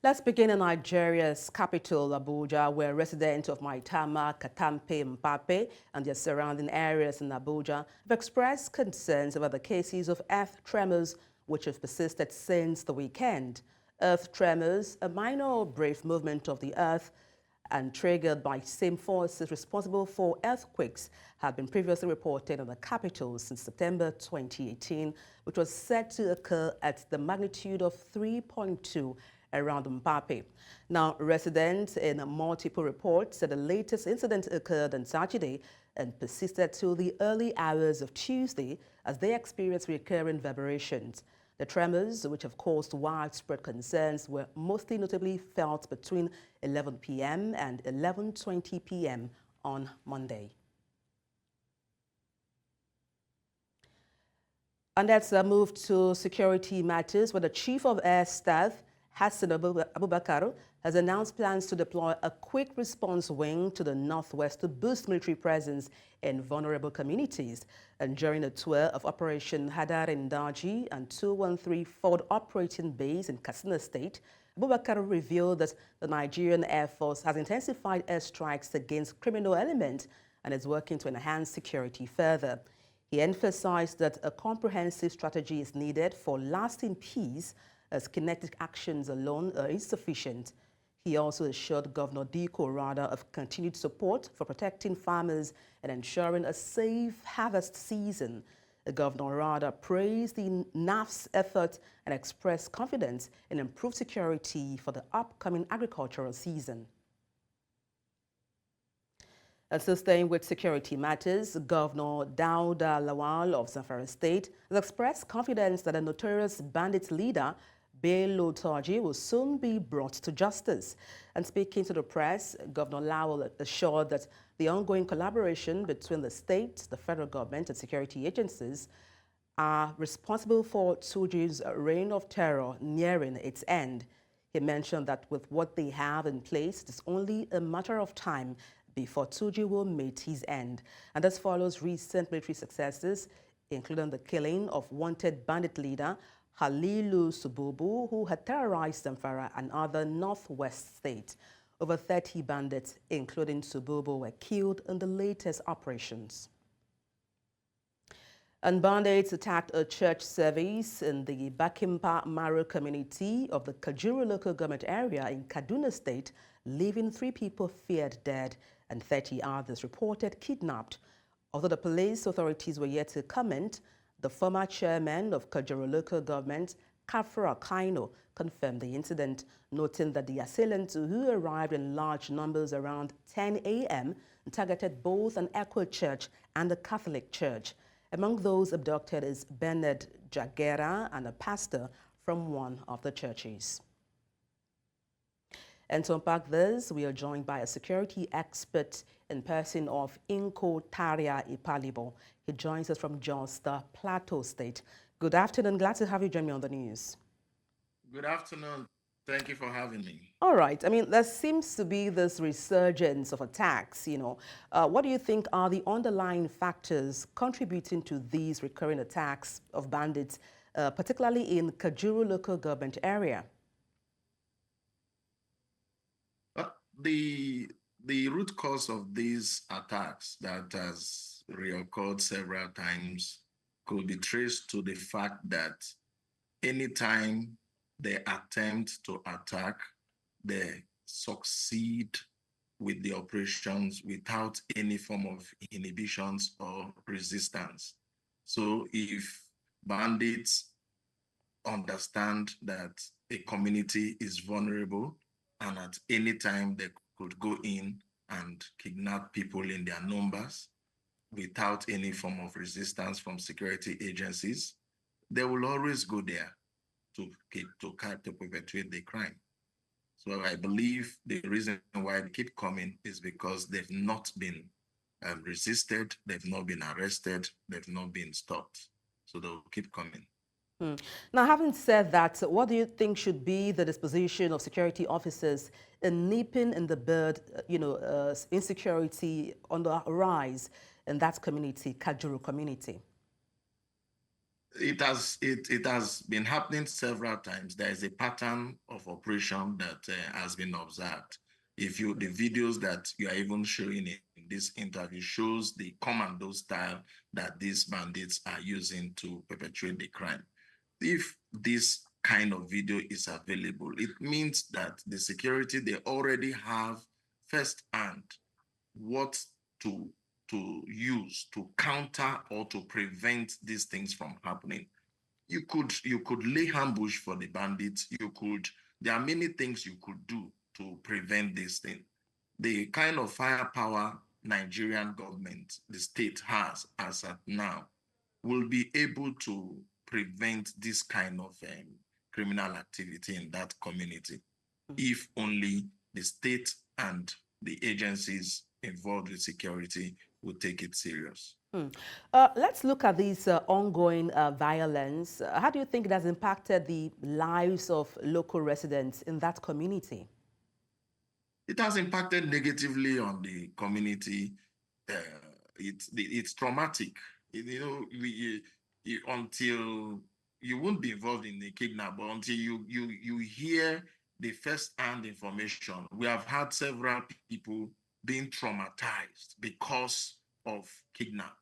Let's begin in Nigeria's capital, Abuja, where residents of Maitama, Katampe, Mpape, and their surrounding areas in Abuja have expressed concerns about the cases of earth tremors, which have persisted since the weekend. Earth tremors, a minor or brief movement of the earth and triggered by same forces responsible for earthquakes, have been previously reported in the capital since September 2018, which was said to occur at the magnitude of 3.2 around Mpape. Now, residents in multiple reports said the latest incident occurred on Saturday and persisted till the early hours of Tuesday as they experienced recurring vibrations. The tremors, which have caused widespread concerns, were mostly notably felt between 11 p.m. and 11:20 p.m. on Monday. And let's move to security matters, where the Chief of Air Staff, Hassan Abubakar, has announced plans to deploy a quick response wing to the northwest to boost military presence in vulnerable communities. And during a tour of Operation Hadar in Daji and 213 Forward Operating Base in Katsina State, Abubakar revealed that the Nigerian Air Force has intensified airstrikes against criminal elements and is working to enhance security further. He emphasized that a comprehensive strategy is needed for lasting peace, as kinetic actions alone are insufficient. He also assured Governor Diko Rada of continued support for protecting farmers and ensuring a safe harvest season. Governor Rada praised the NAF's effort and expressed confidence in improved security for the upcoming agricultural season. And so staying with security matters, Governor Dauda Lawal of Zamfara State has expressed confidence that a notorious bandit leader, Bello Turji, will soon be brought to justice. And speaking to the press, Governor Lawal assured that the ongoing collaboration between the state, the federal government, and security agencies are responsible for Turji's reign of terror nearing its end. He mentioned that with what they have in place, it's only a matter of time before Turji will meet his end. And this follows recent military successes, including the killing of wanted bandit leader Halilu Sububu, who had terrorized Zamfara and other northwest states. Over 30 bandits, including Sububu, were killed in the latest operations. And bandits attacked a church service in the Bakimpa Maru community of the Kajuru local government area in Kaduna State, leaving 3 people feared dead and 30 others reported kidnapped. Although the police authorities were yet to comment, the former chairman of Kajuru local government, Kafra Kaino, confirmed the incident, noting that the assailants, who arrived in large numbers around 10 a.m., targeted both an Echo church and the Catholic church. Among those abducted is Bernard Jagera and a pastor from one of the churches. And to unpack this, we are joined by a security expert in person of Inko Taria Ipalibo. He joins us from Jos, the Plateau State. Good afternoon. Glad to have you join me on the news. Good afternoon. Thank you for having me. All right. I mean, there seems to be this resurgence of attacks, What do you think are the underlying factors contributing to these recurring attacks of bandits, particularly in Kajuru local government area? The root cause of these attacks that has reoccurred several times could be traced to the fact that anytime they attempt to attack, they succeed with the operations without any form of inhibitions or resistance. So if bandits understand that a community is vulnerable and at any time they could go in and kidnap people in their numbers without any form of resistance from security agencies, they will always go there to perpetuate the crime. So I believe the reason why they keep coming is because they've not been resisted, they've not been arrested, they've not been stopped. So they'll keep coming. Now, having said that, what do you think should be the disposition of security officers in nipping in the bud, insecurity on the rise in that community, Kajuru community? it has been happening several times. There is a pattern of operation that has been observed. If you the videos that you are even showing in this interview shows the commando style that these bandits are using to perpetrate the crime. If this kind of video is available, it means that the security they already have firsthand what to use to counter or to prevent these things from happening. You could lay ambush for the bandits. There are many things you could do to prevent this thing. The kind of firepower Nigerian government, the state has as at now, will be able to prevent this kind of criminal activity in that community if only the state and the agencies involved with security will take it serious. Let's look at this ongoing violence. How do you think it has impacted the lives of local residents in that community? It has impacted negatively on the community. Uh, it's traumatic. Until you won't be involved in the kidnap, but until you hear the first-hand information. We have had several people being traumatized because of kidnap.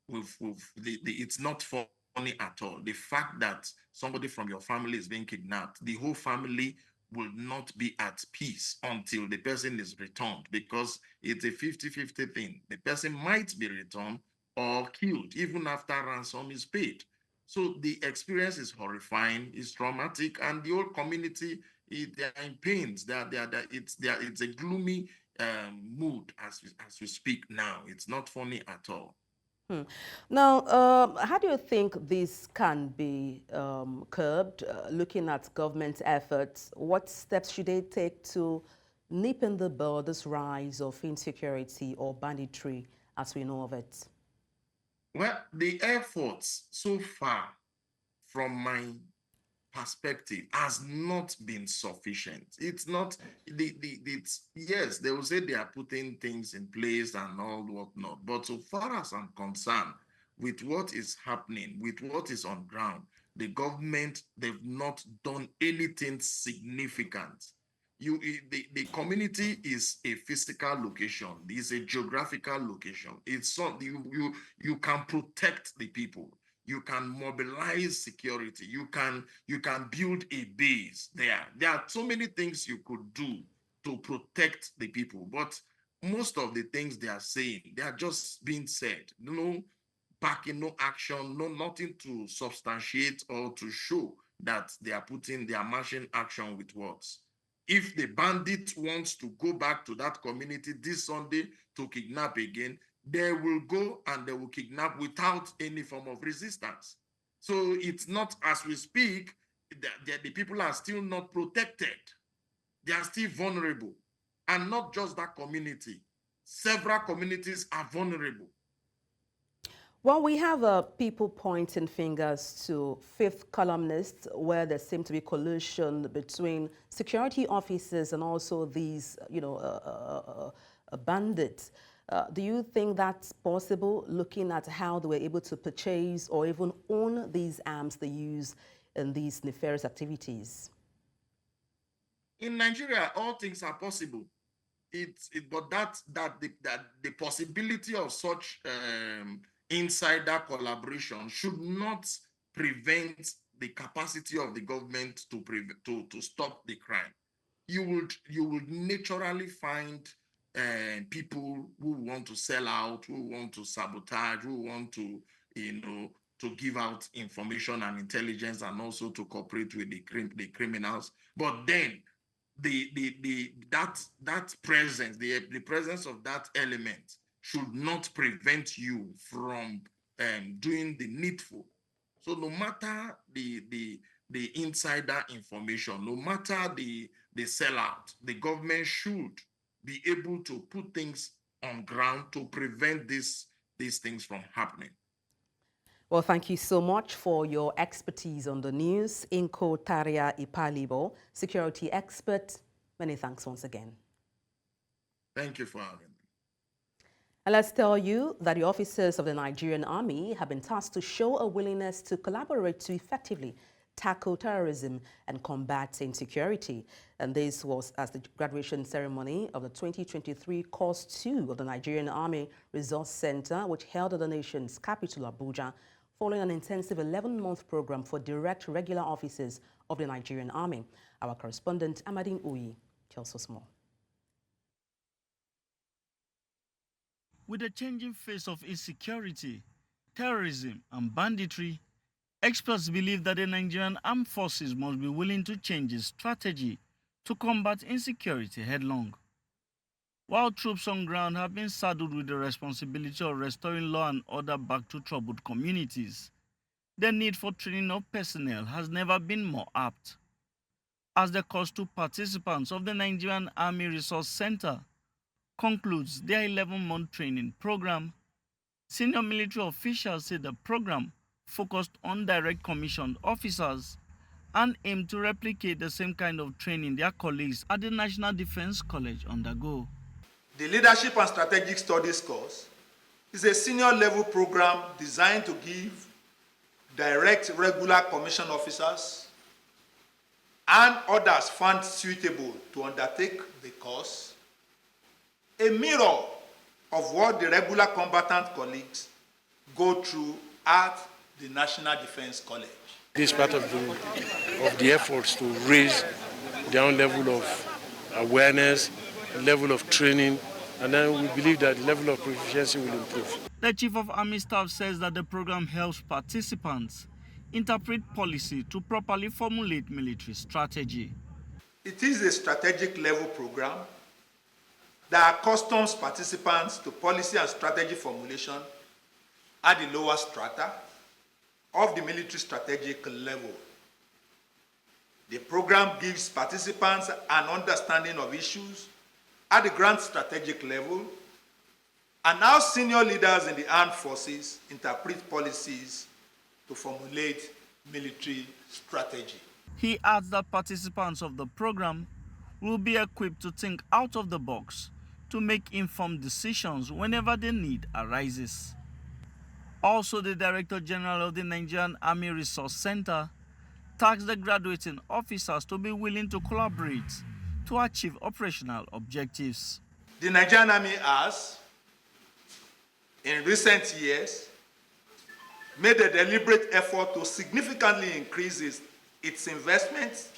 It's not funny at all. The fact that somebody from your family is being kidnapped, the whole family will not be at peace until the person is returned, because it's a 50-50 thing. The person might be returned or killed even after ransom is paid. So the experience is horrifying, it's traumatic, and the whole community, they are in pains. It's a gloomy mood as we speak now. It's not funny at all. Now, how do you think this can be curbed? Looking at government efforts, what steps should they take to nip in the bud this rise of insecurity or banditry as we know of it? Well, the efforts so far, from my perspective, has not been sufficient. It's not yes, they will say they are putting things in place and all whatnot, but so far as I'm concerned, with what is happening, with what is on ground, the government, they've not done anything significant. The community is a physical location, it's a geographical location. It's so you can protect the people, you can mobilize security, you can build a base there. There are so many things you could do to protect the people, but most of the things they are saying, they are just being said. No backing, no action, no nothing to substantiate or to show that they are marching action with words. If the bandit wants to go back to that community this Sunday to kidnap again, they will go and they will kidnap without any form of resistance. So it's not, as we speak, the people are still not protected. They are still vulnerable. And not just that community. Several communities are vulnerable. Well, we have people pointing fingers to fifth columnists where there seems to be collusion between security officers and also these, bandits. Do you think that's possible, looking at how they were able to purchase or even own these arms they use in these nefarious activities? In Nigeria, all things are possible. But the possibility of such insider collaboration should not prevent the capacity of the government to stop the crime. You would naturally find people who want to sell out, who want to sabotage, who want to to give out information and intelligence, and also to cooperate with the criminals. But then that presence, the presence of that element should not prevent you from doing the needful. So no matter the insider information, no matter the sellout, the government should be able to put things on ground to prevent these things from happening. Well, thank you so much for your expertise on the news. Inko Taria Ipalibo, security expert. Many thanks once again. Thank you for having me. And let's tell you that the officers of the Nigerian Army have been tasked to show a willingness to collaborate to effectively tackle terrorism and combat insecurity. And this was as the graduation ceremony of the 2023 Course 2 of the Nigerian Army Resource Center, which held at the nation's capital, Abuja, following an intensive 11-month program for direct regular officers of the Nigerian Army. Our correspondent, Adebola, tells us more. With the changing face of insecurity, terrorism, and banditry, experts believe that the Nigerian armed forces must be willing to change its strategy to combat insecurity headlong. While troops on ground have been saddled with the responsibility of restoring law and order back to troubled communities, the need for training of personnel has never been more apt. As the Course 2 participants of the Nigerian Army Resource Center concludes their 11-month training program, senior military officials say the program focused on direct commissioned officers and aimed to replicate the same kind of training their colleagues at the National Defense College undergo. The Leadership and Strategic Studies course is a senior level program designed to give direct regular commissioned officers and others found suitable to undertake the course a mirror of what the regular combatant colleagues go through at the National Defense College. This is part of the efforts to raise their own level of awareness, level of training, and then we believe that the level of proficiency will improve. The Chief of Army Staff says that the program helps participants interpret policy to properly formulate military strategy. It is a strategic level program that accustoms participants to policy and strategy formulation at the lower strata of the military strategic level. The program gives participants an understanding of issues at the grand strategic level and how senior leaders in the armed forces interpret policies to formulate military strategy. He adds that participants of the program will be equipped to think out of the box to make informed decisions whenever the need arises. Also, the Director General of the Nigerian Army Resource Center tasked the graduating officers to be willing to collaborate to achieve operational objectives. The Nigerian Army has, in recent years, made a deliberate effort to significantly increase its investments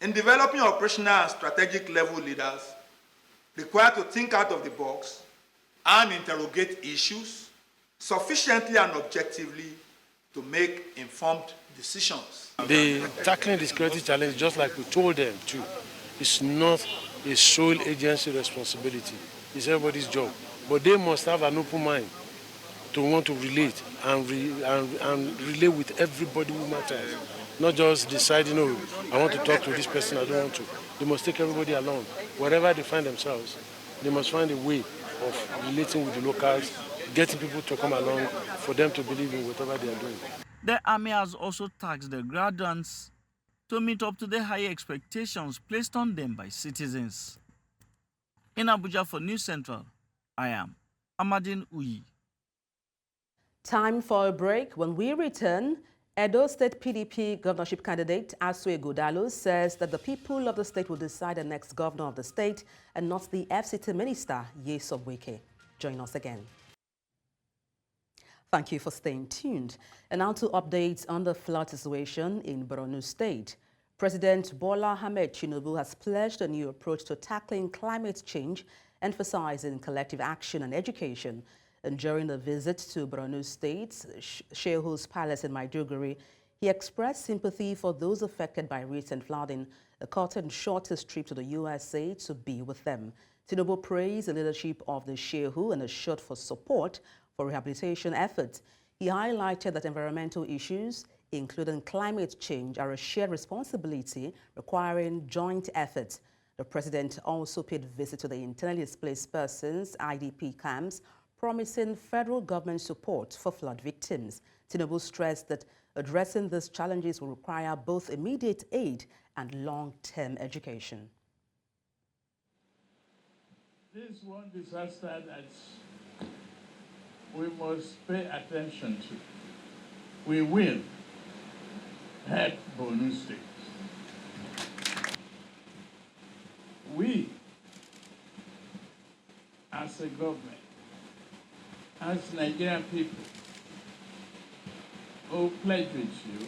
in developing operational and strategic level leaders required to think out of the box and interrogate issues sufficiently and objectively to make informed decisions. Tackling the security challenge, just like we told them too, is not a sole agency responsibility. It's everybody's job. But they must have an open mind to want to relate and relate with everybody who matters. Not just deciding, oh, I want to talk to this person, I don't want to. They must take everybody along. Wherever they find themselves, they must find a way of relating with the locals, getting people to come along for them to believe in whatever they are doing. The Army has also tasked the graduates to meet up to the high expectations placed on them by citizens. In Abuja for News Central, I am Adedugba. Time for a break. When we return, Edo State PDP governorship candidate Asue Godalo says that the people of the state will decide the next governor of the state and not the FCT minister, Nyesom Wike. Join us again. Thank you for staying tuned. And now to updates on the flood situation in Borno State. President Bola Ahmed Tinubu has pledged a new approach to tackling climate change, emphasizing collective action and education. And during the visit to Borno State's Shehu's Palace in Maiduguri, he expressed sympathy for those affected by recent flooding, cut and short his trip to the USA to be with them. Tinubu praised the leadership of the Shehu and assured for support for rehabilitation efforts. He highlighted that environmental issues, including climate change, are a shared responsibility requiring joint efforts. The president also paid a visit to the internally displaced persons, IDP camps, promising federal government support for flood victims. Tinubu stressed that addressing these challenges will require both immediate aid and long-term education. This one disaster that's we must pay attention to. We will help Borno State. We, as a government, as Nigerian people, who pledge with you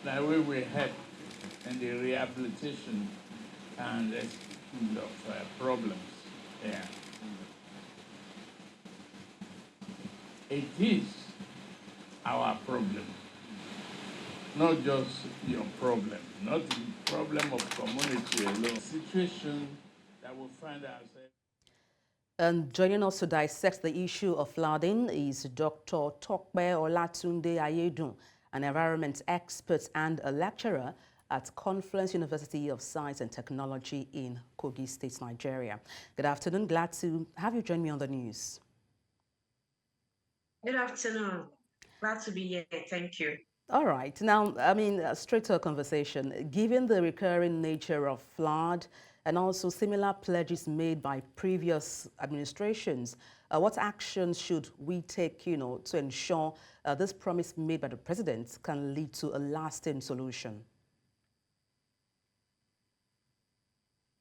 that we will help in the rehabilitation and resolution of problems there. It is our problem, not just your problem, not the problem of community alone. Situation that we find ourselves. And joining us to dissect the issue of flooding is Dr. Tokpe Olatunde Ayedun, an environment expert and a lecturer at Conference University of Science and Technology in Kogi State, Nigeria. Good afternoon. Glad to have you join me on the news. Good afternoon. Glad to be here. Thank you. All right. Now, straight to a conversation. Given the recurring nature of flood and also similar pledges made by previous administrations, what actions should we take, to ensure this promise made by the president can lead to a lasting solution?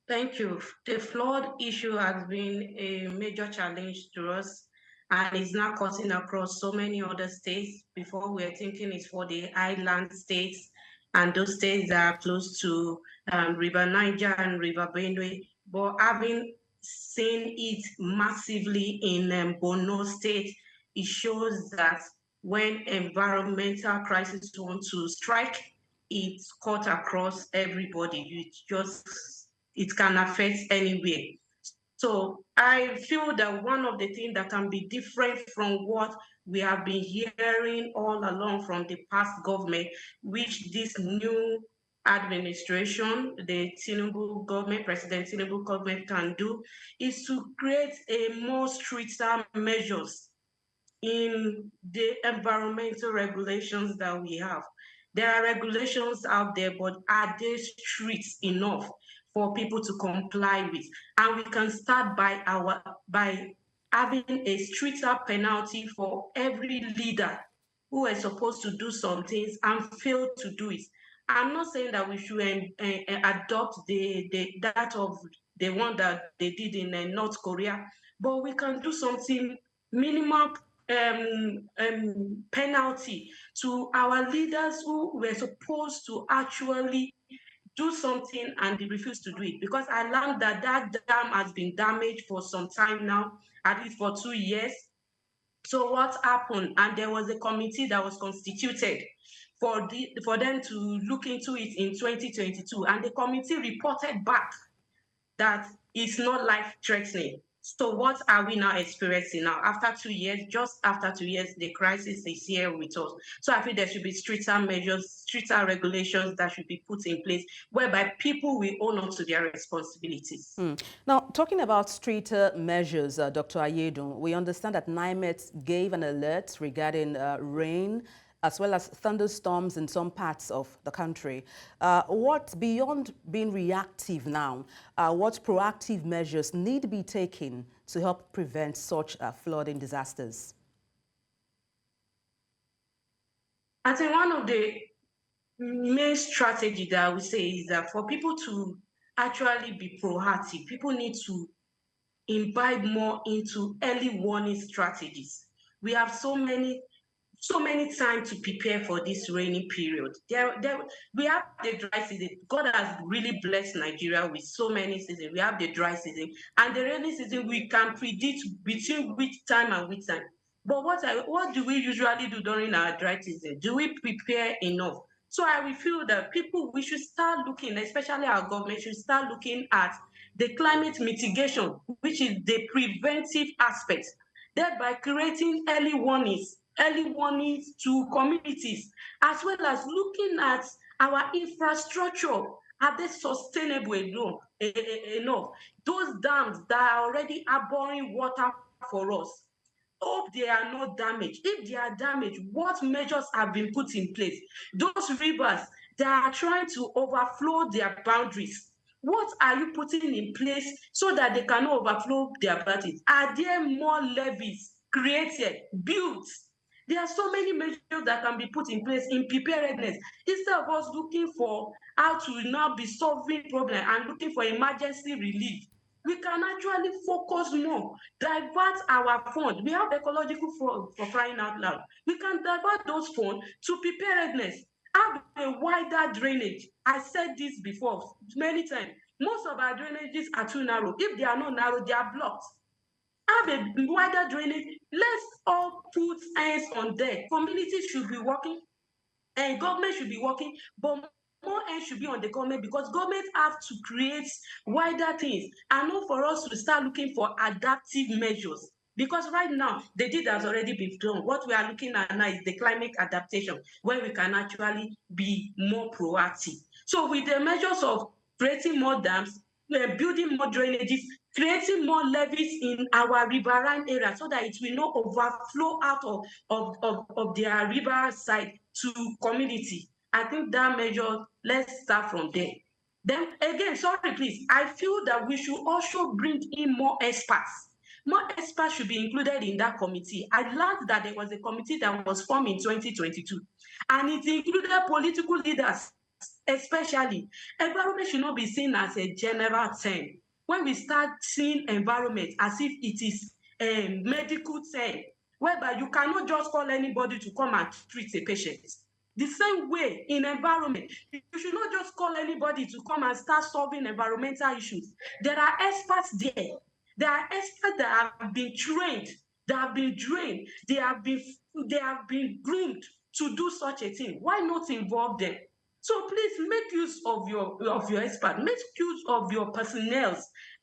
Thank you. The flood issue has been a major challenge to us and is now cutting across so many other states. Before, we were thinking it's for the island states and those states that are close to River Niger and River Benue. But having seen it massively in Borno State, it shows that when environmental crisis want to strike, it's cut across everybody. It can affect anywhere. So I feel that one of the things that can be different from what we have been hearing all along from the past government, which this new administration, the Tinubu government, President Tinubu government can do, is to create a more stricter measures in the environmental regulations that we have. There are regulations out there, but are they strict enough for people to comply with? And we can start by having a stricter penalty for every leader who is supposed to do some things and fail to do it. I'm not saying that we should adopt that of the one that they did in North Korea, but we can do something minimal penalty to our leaders who were supposed to actually do something and they refuse to do it. Because I learned that dam has been damaged for some time now, at least for 2 years. So what happened? And there was a committee that was constituted for them to look into it in 2022, and the committee reported back that it's not life-threatening. So what are we now experiencing now? After 2 years, just after 2 years, the crisis is here with us. So I feel there should be stricter measures, stricter regulations that should be put in place, whereby people will own up to their responsibilities. Now, talking about stricter measures, Dr. Ayedun, we understand that NIMET gave an alert regarding rain as well as thunderstorms in some parts of the country. What, beyond being reactive now, what proactive measures need to be taken to help prevent such flooding disasters? I think one of the main strategy that I would say is that for people to actually be proactive, people need to imbibe more into early warning strategies. We have so many time to prepare for this rainy period. We have the dry season. God has really blessed Nigeria with so many seasons. We have the dry season and the rainy season. We can predict between which time and which time. But what do we usually do during our dry season? Do we prepare enough? So I will feel that we should start looking, especially our government, should start looking at the climate mitigation, which is the preventive aspect, thereby creating early warnings to communities, as well as looking at our infrastructure. Are they sustainable enough? Those dams that are already harboring water for us, hope they are not damaged. If they are damaged, what measures have been put in place? Those rivers that are trying to overflow their boundaries, what are you putting in place so that they cannot overflow their boundaries? Are there more levees created, built. There are so many measures that can be put in place in preparedness. Instead of us looking for how to now be solving problem and looking for emergency relief, we can actually focus more, divert our funds. We have ecological fund for crying out loud. We can divert those funds to preparedness, have a wider drainage. I said this before many times. Most of our drainages are too narrow. If they are not narrow, they are blocked. Have a wider drainage. Let's all put hands on deck. Communities should be working and government should be working, but more hands should be on the government, because government have to create wider things and not for us to start looking for adaptive measures. Because right now, the deed has already been done. What we are looking at now is the climate adaptation, where we can actually be more proactive. So with the measures of creating more dams, building more drainages, creating more levees in our riverine area so that it will not overflow out of their river side to community. I think that measure, let's start from there. Then again, sorry, please, I feel that we should also bring in more experts. More experts should be included in that committee. I learned that there was a committee that was formed in 2022, and it included political leaders, especially. Environment should not be seen as a general term. When we start seeing environment as if it is a medical term, whereby you cannot just call anybody to come and treat a patient. The same way in environment, you should not just call anybody to come and start solving environmental issues. There are experts there. There are experts that have been trained, that have been trained, they have been groomed to do such a thing. Why not involve them? So please make use of your expert, make use of your personnel.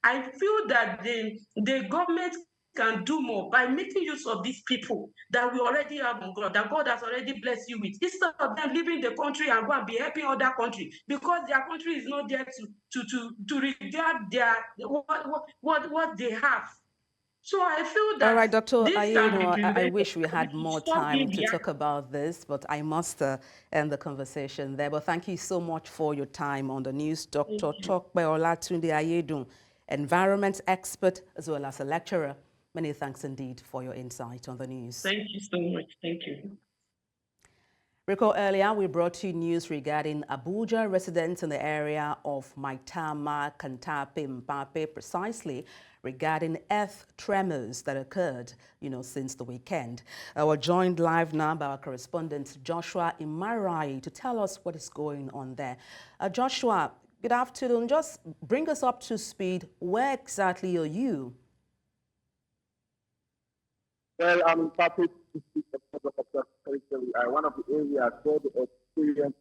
I feel that the government can do more by making use of these people that we already have on ground, that God has already blessed you with, instead of them leaving the country and go and be helping other countries, because their country is not there to regard their what they have. So I feel that All right, Dr. this can be Ayeno, I prevented. wish we had We should more stop time being to the talk about this, but I must end the conversation there. But thank you so much for your time on the news. Dr. Tokpe Olatunde Ayedun, environment expert as well as a lecturer. Many thanks indeed for your insight on the news. Thank you so much. Thank you. Recall earlier, we brought you news regarding Abuja residents in the area of Maitama, Katampe, Mpape, precisely regarding earth tremors that occurred, since the weekend. We're joined live now by our correspondent, Joshua Imarayi, to tell us what is going on there. Joshua, good afternoon. Just bring us up to speed. Where exactly are you? Well, I'm in Mpape, one of the areas where they experienced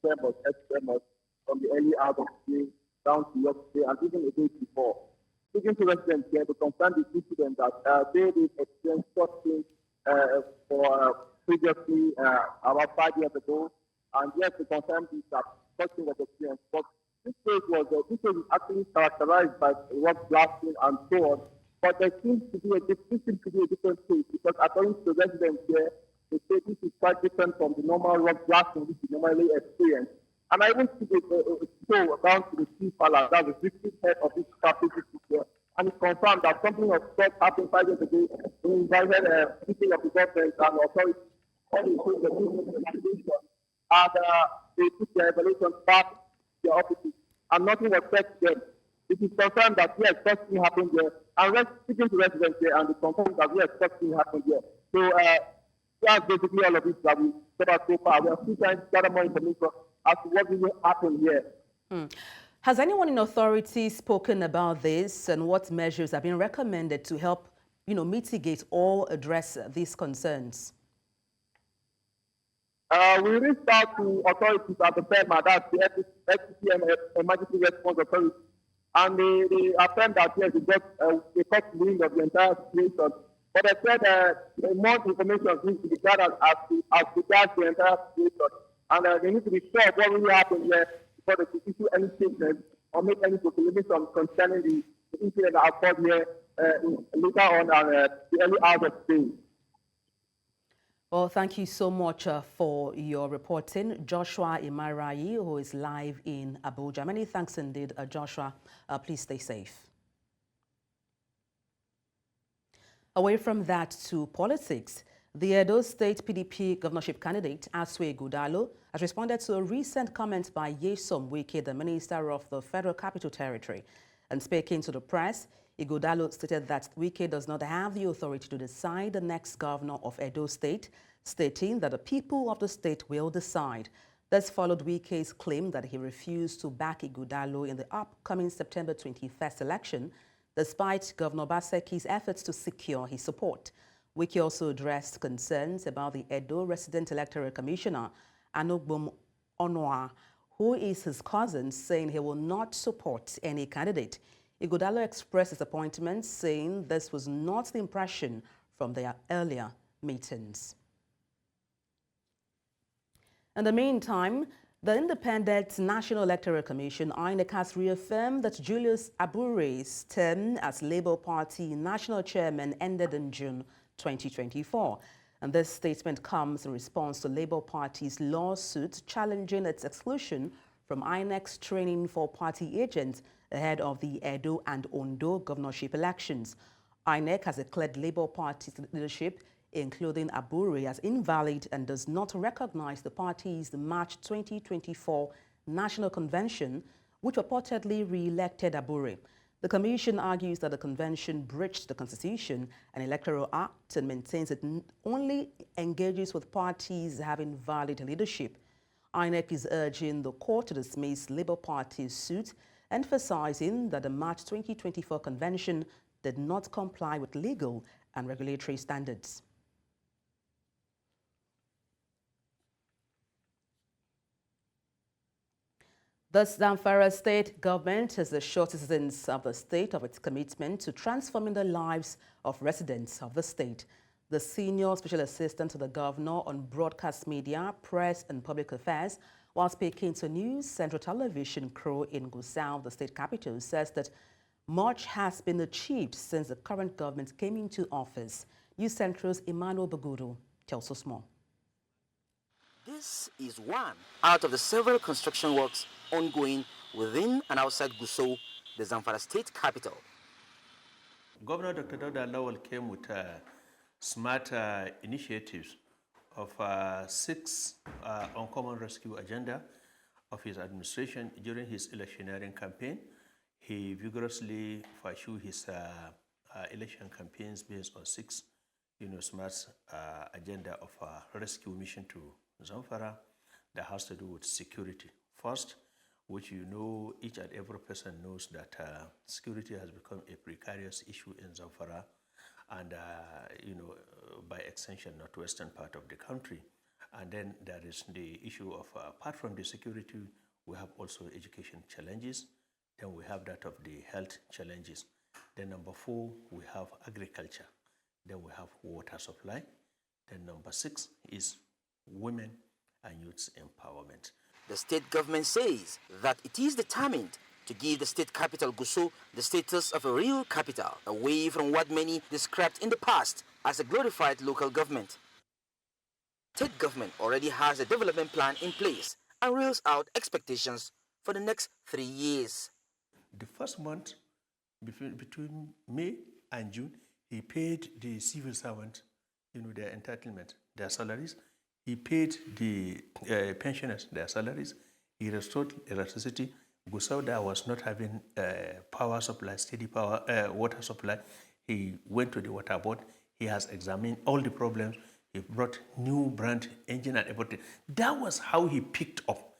tremors, tremors from the early hours of the day down to yesterday and even the day before. Speaking to residents here to confirm the incident that they did experience such things for previously about 5 years ago, and yes, to confirm this that such thing was experienced. But this case is actually characterized by rock blasting and so on. But there seems to be a different case, because according to the residents here, they say this is quite different from the normal rock blasting which we normally experience. And I went to go down to the chief palace, that's the district head of this capital here, and it's confirmed that something of such happened 5 years ago. We invited a meeting of the government and authorities on the evaluation, and they took their evaluation back to their offices, and nothing was said to them. It is confirmed that yes, such thing happened there. And we're speaking to residents there, and it's confirmed that yes, such thing happened there. So that's basically all of it that we covered so far. We are still trying to gather more information as to what really happened here. Has anyone in authority spoken about this, and what measures have been recommended to help, mitigate or address these concerns? We reached out to authorities at the FEMA, that's the FCCM Emergency Response Authority, and they affirmed that yes, it got a cut wind of the entire situation. But I said more information needs to be gathered as regards the entire situation, and they need to be sure of what really happened here before they could issue any statement or make any proclamation concerning the incident that occurred here later on the early hours of the day. Well, thank you so much for your reporting. Joshua Imarayi, who is live in Abuja. Many thanks indeed, Joshua. Please stay safe. Away from that to politics, the Edo State PDP governorship candidate, Asue Ighodalo, has responded to a recent comment by Nyesom Wike, the Minister of the Federal Capital Territory. And speaking to the press, Ighodalo stated that Wike does not have the authority to decide the next governor of Edo State, stating that the people of the state will decide. This followed Wike's claim that he refused to back Ighodalo in the upcoming September 21st election, despite Governor Obaseki's efforts to secure his support. Wike also addressed concerns about the Edo Resident Electoral Commissioner, Anogbom Onwa, who is his cousin, saying he will not support any candidate. Ighodalo expressed disappointment, saying this was not the impression from their earlier meetings. In the meantime, the Independent National Electoral Commission, INEC, has reaffirmed that Julius Abure's term as Labour Party National Chairman ended in June 2024. And this statement comes in response to Labour Party's lawsuit challenging its exclusion from INEC's training for party agents ahead of the Edo and Ondo governorship elections. INEC has declared Labour Party's leadership, including Abure, as invalid and does not recognize the party's March 2024 National Convention, which purportedly re-elected Abure. The Commission argues that the convention breached the Constitution and Electoral Act and maintains it only engages with parties having valid leadership. INEC is urging the court to dismiss Labour Party's suit, emphasizing that the March 2024 convention did not comply with legal and regulatory standards. The Zamfara state government has assured citizens of the state of its commitment to transforming the lives of residents of the state. The senior special assistant to the governor on broadcast media, press and public affairs, while speaking to News Central Television crew in Gusau, the state capital, says that much has been achieved since the current government came into office. News Central's Emmanuel Bagudu tells us more. This is one out of the several construction works ongoing within and outside Gusau, the Zamfara state capital. Governor Dr. Dauda Lawal came with smart initiatives of 6 uncommon rescue agenda of his administration during his electioneering campaign. He vigorously pursued his election campaigns based on 6 smart agenda of rescue mission to Zamfara that has to do with security. First, which each and every person knows that security has become a precarious issue in Zamfara and, by extension, northwestern part of the country. And then there is the issue of, apart from the security, we have also education challenges. Then we have that of the health challenges. Then number 4, we have agriculture. Then we have water supply. Then number 6 is women and youth empowerment. The state government says that it is determined to give the state capital, Gusau, the status of a real capital, away from what many described in the past as a glorified local government. State government already has a development plan in place and reels out expectations for the next 3 years. The first month, between May and June, he paid the civil servants, their entitlement, their salaries. He paid the pensioners their salaries. He restored electricity. Gusau was not having power supply, steady power, water supply. He went to the water board. He has examined all the problems. He brought new brand engine and everything. That was how he picked up.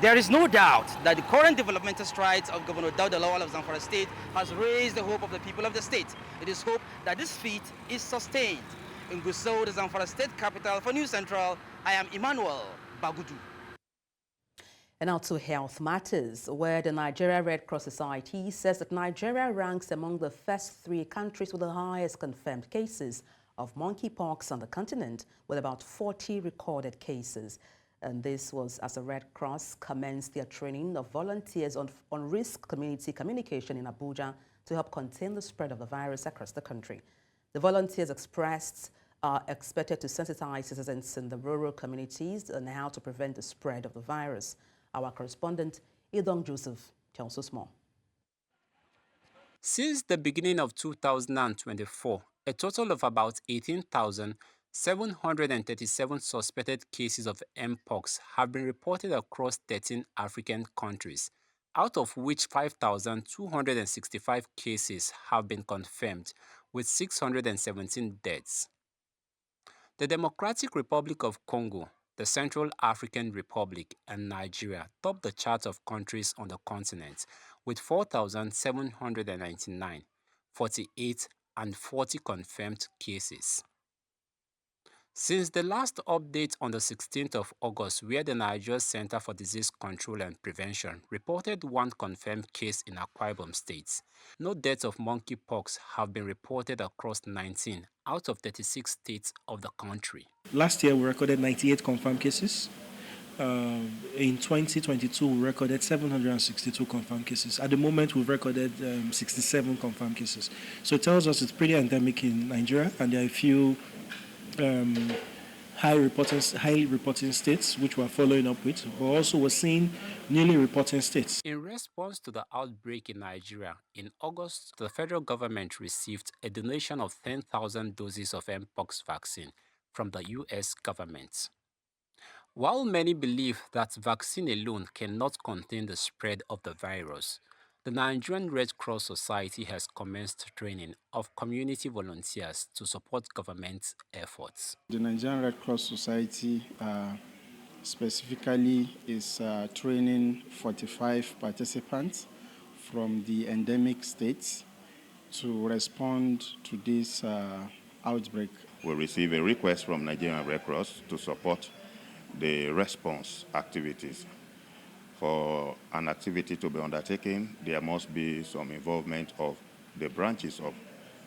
There is no doubt that the current developmental strides of Governor Dauda Lawal of Zamfara State has raised the hope of the people of the state. It is hope that this feat is sustained. In Gusau, the Zamfara State capital, for News Central, I am Emmanuel Bagudu. And now to health matters, where the Nigeria Red Cross Society says that Nigeria ranks among the first 3 countries with the highest confirmed cases of monkeypox on the continent, with about 40 recorded cases. And this was as the Red Cross commenced their training of volunteers on risk community communication in Abuja to help contain the spread of the virus across the country. The volunteers are expected to sensitize citizens in the rural communities on how to prevent the spread of the virus. Our correspondent, Idong Joseph, tells us more. Since the beginning of 2024, A total of about 18,737 suspected cases of Mpox have been reported across 13 African countries, out of which 5,265 cases have been confirmed, with 617 deaths. The Democratic Republic of Congo, the Central African Republic, and Nigeria top the chart of countries on the continent with 4,799, 48, and 40 confirmed cases. Since the last update on the 16th of August, where the Nigeria Center for Disease Control and Prevention reported one confirmed case in Akwa Ibom State, no deaths of monkeypox have been reported across 19 out of 36 states of the country. Last year, we recorded 98 confirmed cases. In 2022, we recorded 762 confirmed cases. At the moment, we've recorded 67 confirmed cases. So it tells us it's pretty endemic in Nigeria, and there are a few highly reporting states which we're following up with, but also we're seeing newly reporting states. In response to the outbreak in Nigeria, in August, the federal government received a donation of 10,000 doses of Mpox vaccine from the U.S. government. While many believe that vaccine alone cannot contain the spread of the virus, the Nigerian Red Cross Society has commenced training of community volunteers to support government efforts. The Nigerian Red Cross Society specifically is training 45 participants from the endemic states to respond to this outbreak. We receive a request from Nigerian Red Cross to support the response activities. For an activity to be undertaken, there must be some involvement of the branches of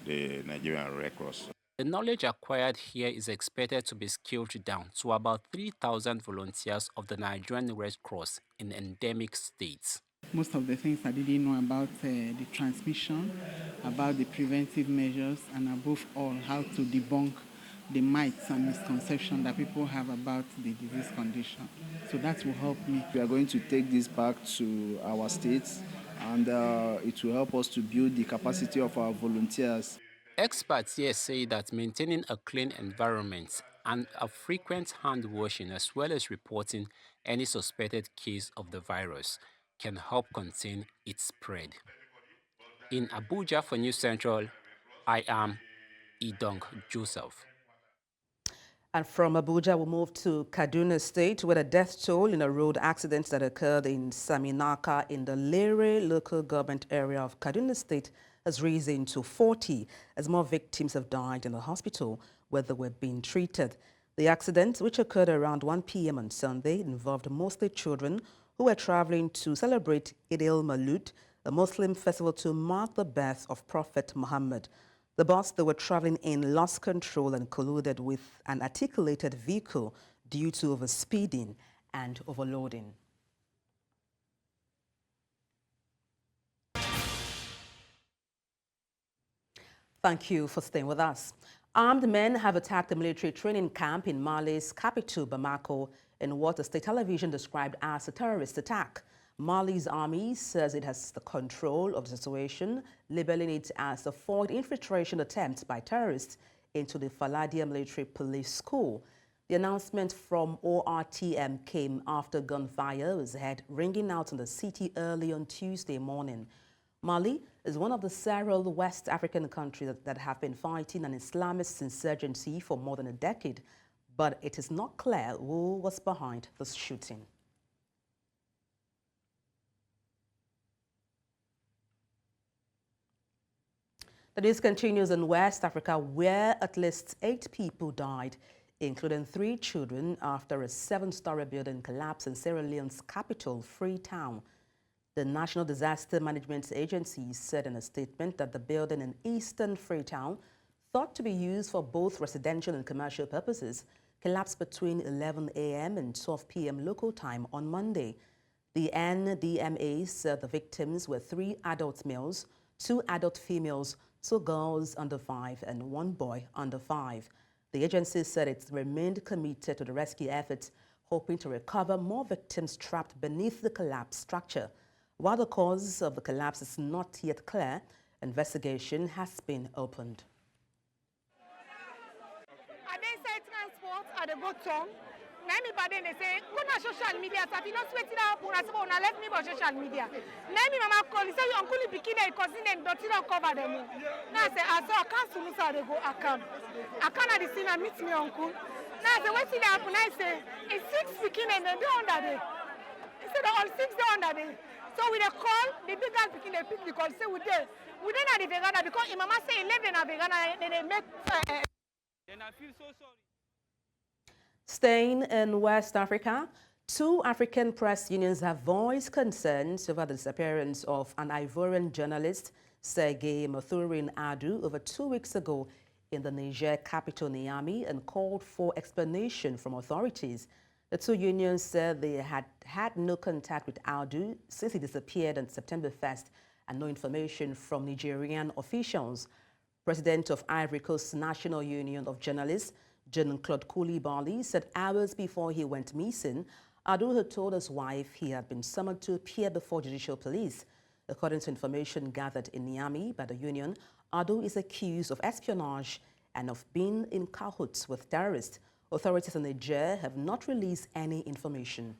the Nigerian Red Cross. The knowledge acquired here is expected to be scaled down to about 3,000 volunteers of the Nigerian Red Cross in endemic states. Most of the things I didn't know about the transmission, about the preventive measures, and above all, how to debunk the myths and misconceptions that people have about the disease condition. So that will help me. We are going to take this back to our states, and it will help us to build the capacity of our volunteers. Experts here say that maintaining a clean environment and a frequent hand washing, as well as reporting any suspected case of the virus, can help contain its spread. In Abuja for News Central, I am Idong Joseph. And from Abuja, we move to Kaduna State, where the death toll in a road accident that occurred in Saminaka in the Lere local government area of Kaduna State has risen to 40 as more victims have died in the hospital where they were being treated. The accident, which occurred around 1 p.m. on Sunday, involved mostly children who were traveling to celebrate Eid al-Maulud, a Muslim festival to mark the birth of Prophet Muhammad. The bus they were traveling in lost control and collided with an articulated vehicle due to overspeeding and overloading. Thank you for staying with us. Armed men have attacked a military training camp in Mali's capital, Bamako, in what the state television described as a terrorist attack. Mali's army says it has the control of the situation, labeling it as a foiled infiltration attempt by terrorists into the Faladia military police school. The announcement from ORTM came after gunfire was heard ringing out in the city early on Tuesday morning. Mali is one of the several West African countries that have been fighting an Islamist insurgency for more than a decade, but it is not clear who was behind the shooting. The news continues in West Africa, where at least 8 people died, including 3 children, after a 7-story building collapsed in Sierra Leone's capital, Freetown. The National Disaster Management Agency said in a statement that the building in eastern Freetown, thought to be used for both residential and commercial purposes, collapsed between 11 a.m. and 12 p.m. local time on Monday. The NDMA said the victims were 3 adult males, 2 adult females, 2 girls under 5 and 1 boy under 5. The agency said it remained committed to the rescue efforts, hoping to recover more victims trapped beneath the collapsed structure. While the cause of the collapse is not yet clear, investigation has been opened. I dey go town. Now me by then they say, go to social media. So if you not sweating out, I say, well, now let me on social media. Now me mama call, he say, your uncle is bikini, cousin, and don't cover them. Now I say, I saw I can't soon so they go, I can't at the scene and meet me uncle. Now I say, what's it happen? I say, it's 6 bikini and they under there. He said, all 6 they under there. So we dey call, the big guys bikini, they pick the call, say we there. We didn't have the vegana because my mama say 11 are vegana, then they make. Then I feel so sorry. Staying in West Africa, 2 African press unions have voiced concerns over the disappearance of an Ivorian journalist, Sergei Mathurin Adu, over 2 weeks ago in the Niger capital Niamey and called for explanation from authorities. The 2 unions said they had had no contact with Adu since he disappeared on September 1st and no information from Nigerian officials. President of Ivory Coast's National Union of Journalists, Jean-Claude Koulibaly, said hours before he went missing, Adu had told his wife he had been summoned to appear before judicial police. According to information gathered in Niamey by the union, Adu is accused of espionage and of being in cahoots with terrorists. Authorities in Niger have not released any information.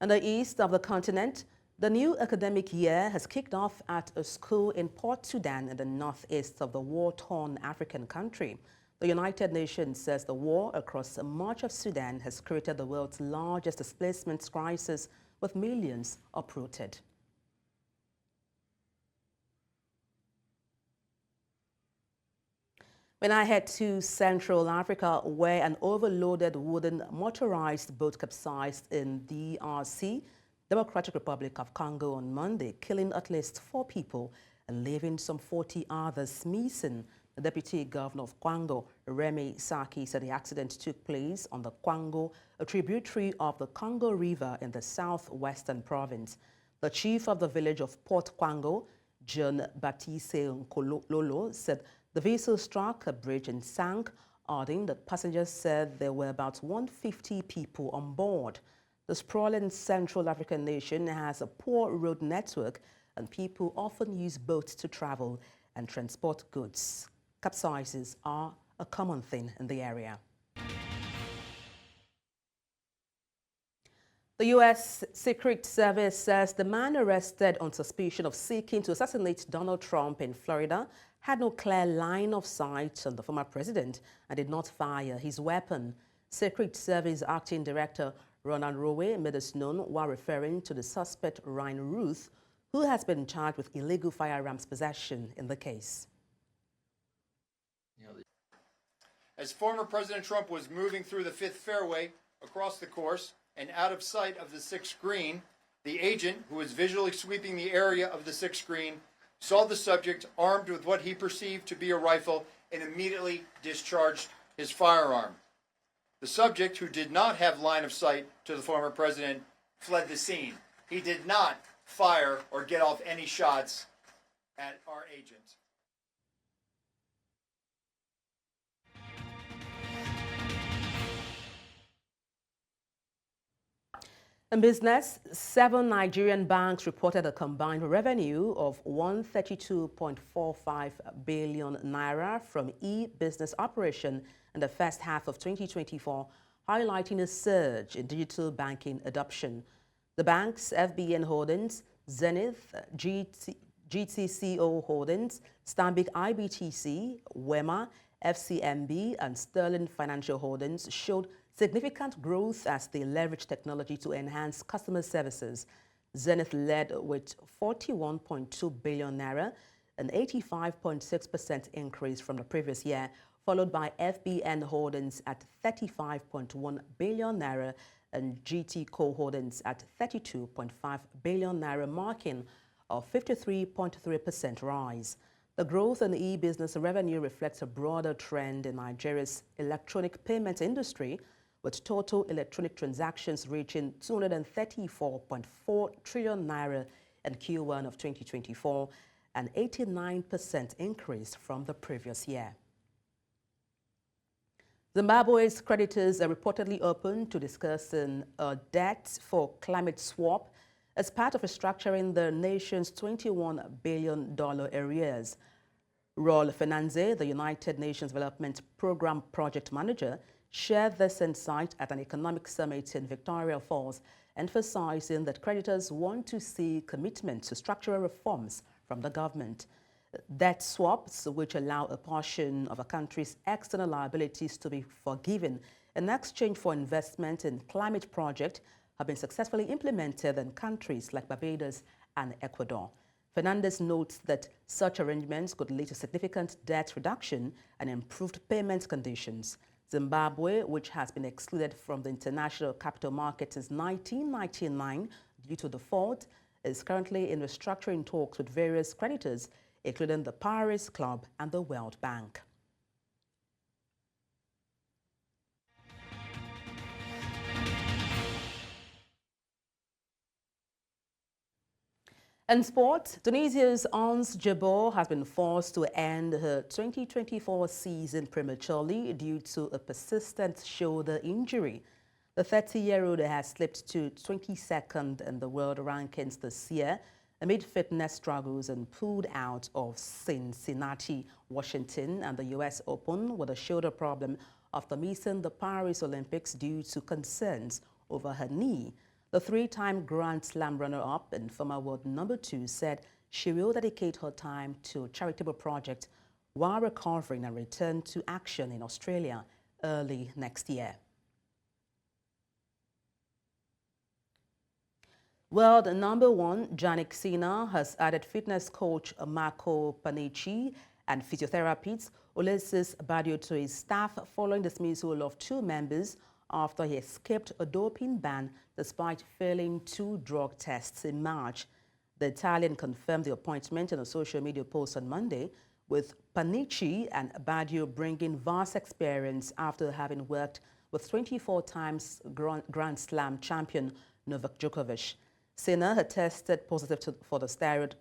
In the east of the continent, the new academic year has kicked off at a school in Port Sudan in the northeast of the war-torn African country. The United Nations says the war across much of Sudan has created the world's largest displacement crisis, with millions uprooted. When I head to Central Africa, where an overloaded wooden motorized boat capsized in DRC, Democratic Republic of Congo, on Monday, killing at least 4 people and leaving some 40 others missing. The Deputy Governor of Kwango, Remy Saki, said the accident took place on the Kwango, a tributary of the Congo River in the southwestern province. The chief of the village of Port Kwango, John Baptiste Nkololo, said the vessel struck a bridge and sank, adding that passengers said there were about 150 people on board. The sprawling Central African nation has a poor road network, and people often use boats to travel and transport goods. Capsizes are a common thing in the area. The U.S. Secret Service says the man arrested on suspicion of seeking to assassinate Donald Trump in Florida had no clear line of sight on the former president and did not fire his weapon. Secret Service Acting Director Ronan Rowe made this known while referring to the suspect Ryan Ruth, who has been charged with illegal firearms possession in the case. As former President Trump was moving through the 5th fairway across the course and out of sight of the 6th green, the agent, who was visually sweeping the area of the 6th green, saw the subject armed with what he perceived to be a rifle and immediately discharged his firearm. The subject, who did not have line of sight to the former president, fled the scene. He did not fire or get off any shots at our agent. In business, 7 Nigerian banks reported a combined revenue of 132.45 billion naira from e-business operation in the first half of 2024, highlighting a surge in digital banking adoption. The banks, FBN Holdings, Zenith, GTCO Holdings, Stanbic IBTC, WEMA, FCMB, and Sterling Financial Holdings showed significant growth as they leverage technology to enhance customer services. Zenith led with 41.2 billion naira, an 85.6% increase from the previous year, followed by FBN Holdings at 35.1 billion naira and GT Holdings at 32.5 billion naira, marking a 53.3% rise. The growth in e-business revenue reflects a broader trend in Nigeria's electronic payments industry, with total electronic transactions reaching 234.4 trillion naira in Q1 of 2024, an 89% increase from the previous year. Zimbabwe's creditors are reportedly open to discussing a debt for climate swap as part of restructuring the nation's $21 billion arrears. Rol Fernandez, the United Nations Development Program Project Manager, shared this insight at an economic summit in Victoria Falls, emphasizing that creditors want to see commitment to structural reforms from the government. Debt swaps, which allow a portion of a country's external liabilities to be forgiven in exchange for investment in climate projects, have been successfully implemented in countries like Barbados and Ecuador. Fernandez notes that such arrangements could lead to significant debt reduction and improved payment conditions. Zimbabwe, which has been excluded from the international capital market since 1999 due to default, is currently in restructuring talks with various creditors, including the Paris Club and the World Bank. In sport, Tunisia's Ons Jabeur has been forced to end her 2024 season prematurely due to a persistent shoulder injury. The 30-year-old has slipped to 22nd in the world rankings this year amid fitness struggles and pulled out of Cincinnati, Washington, and the U.S. Open with a shoulder problem after missing the Paris Olympics due to concerns over her knee. The three-time Grand Slam runner-up and former world number 2 said she will dedicate her time to a charitable project while recovering and return to action in Australia early next year. World number 1 Jannik Sinner has added fitness coach Marco Panici and physiotherapist Ulysses Badio to his staff following dismissal of 2 members after he escaped a doping ban despite failing 2 drug tests in March. The Italian confirmed the appointment in a social media post on Monday, with Panici and Badio bringing vast experience after having worked with 24 times Grand Slam champion Novak Djokovic. Sinner had tested positive for the steroid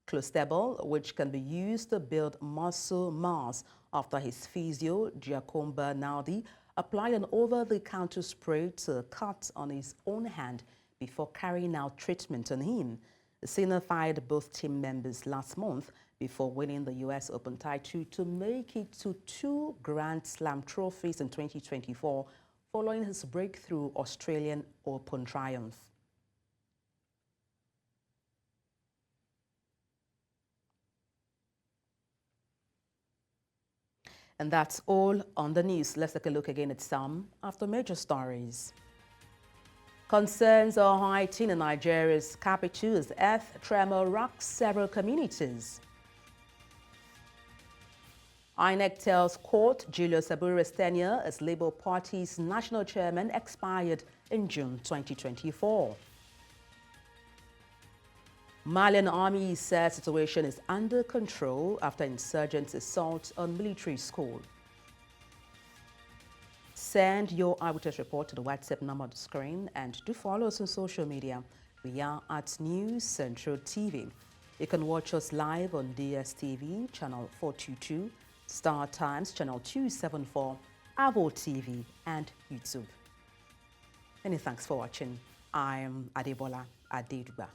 clostebol, which can be used to build muscle mass after his physio, Giacomo Bernardi, applied an over-the-counter spray to a cut on his own hand before carrying out treatment on him. Sinner fired both team members last month before winning the U.S. Open title to make it to 2 Grand Slam trophies in 2024 following his breakthrough Australian Open triumph. And that's all on the news. Let's take a look again at some of the major stories. Concerns are heightened in Nigeria's capital as earth tremor rocks several communities. INEC tells court Julius Abure's tenure as Labour Party's national chairman expired in June 2024. Malian army says situation is under control after insurgents assault on military school. Send your eyewitness report to the WhatsApp number on the screen and do follow us on social media. We are at News Central TV. You can watch us live on DSTV, channel 422, Star Times, channel 274, Avo TV, and YouTube. Many thanks for watching. I am Adebola Adedugba.